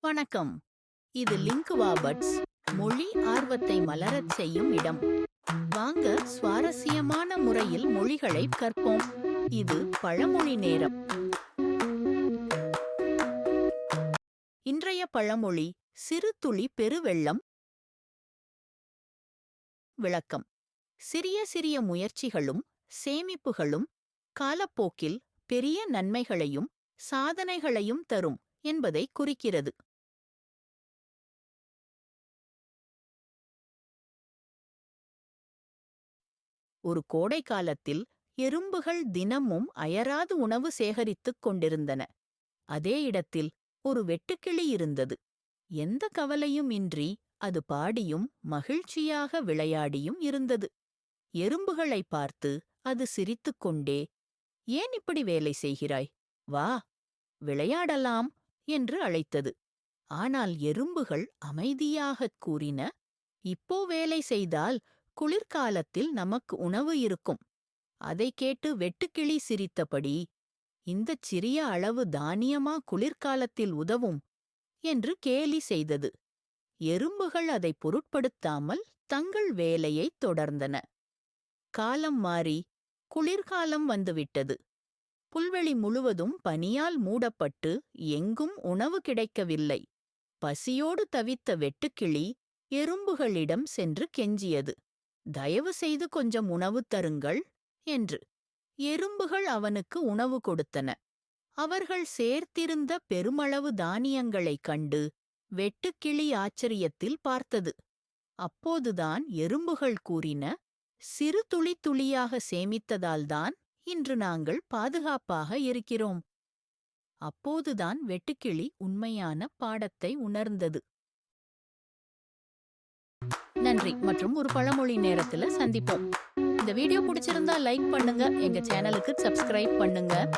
வணக்கம். இது lingua puts, மொழி ஆர்வத்தை மலரச் செய்யும் இடம். வாங்க சுவாரஸ்யமான முறையில் மொழிகளை கற்போம். இது பழமொழி நேரம். இன்றைய பழமொழி சிறு துளி பெருவெள்ளம். விளக்கம்: சிறிய சிறிய முயற்சிகளும் சேமிப்புகளும் காலப்போக்கில் பெரிய நன்மைகளையும் சாதனைகளையும் தரும் என்பதை குறிக்கிறது. ஒரு கோடை காலத்தில் எறும்புகள் தினமும் அயராது உணவு சேகரித்துக் கொண்டிருந்தன. அதே இடத்தில் ஒரு வெட்டுக்கிளி இருந்தது. எந்த கவலையும் இன்றி அது பாடியும் மகிழ்ச்சியாக விளையாடியும் இருந்தது. எறும்புகளை பார்த்து அது சிரித்துக்கொண்டே, "ஏன் இப்படி வேலை செய்கிறாய்? வா, விளையாடலாம்" என்று அழைத்தது. ஆனால் எறும்புகள் அமைதியாகக் கூறின, "இப்போ வேலை செய்தால் குளிர்காலத்தில் நமக்கு உணவு இருக்கும்." அதைக் கேட்டு வெட்டுக்கிளி சிரித்தபடி, "இந்தச் சிறிய அளவு தானியமா குளிர்காலத்தில் உதவும்?" என்று கேலி செய்தது. எறும்புகள் அதை பொருட்படுத்தாமல் தங்கள் வேலையைத் தொடர்ந்தன. காலம் மாறி குளிர்காலம் வந்துவிட்டது. புல்வெளி முழுவதும் பனியால் மூடப்பட்டு எங்கும் உணவு கிடைக்கவில்லை. பசியோடு தவித்த வெட்டுக்கிளி எறும்புகளிடம் சென்று கெஞ்சியது, "தயவு செய்து கொஞ்சம் உணவு தருங்கள்" என்று. எறும்புகள் அவனுக்கு உணவு கொடுத்தன. அவர்கள் சேர்த்திருந்த பெருமளவு தானியங்களைக் கண்டு வெட்டுக்கிளி ஆச்சரியத்தில் பார்த்தது. அப்போதுதான் எறும்புகள் கூறின, "சிறு துளி துளியாக சேமித்ததால்தான் இன்று நாங்கள் பாதுகாப்பாக இருக்கிறோம்." அப்போதுதான் வெட்டுக்கிளி உண்மையான பாடத்தை உணர்ந்தது. நன்றி மற்றும் ஒரு பழமொழி நேரத்துல சந்திப்போம். இந்த வீடியோ பிடிச்சிருந்தா லைக் பண்ணுங்க, எங்க சேனலுக்கு சப்ஸ்கிரைப் பண்ணுங்க.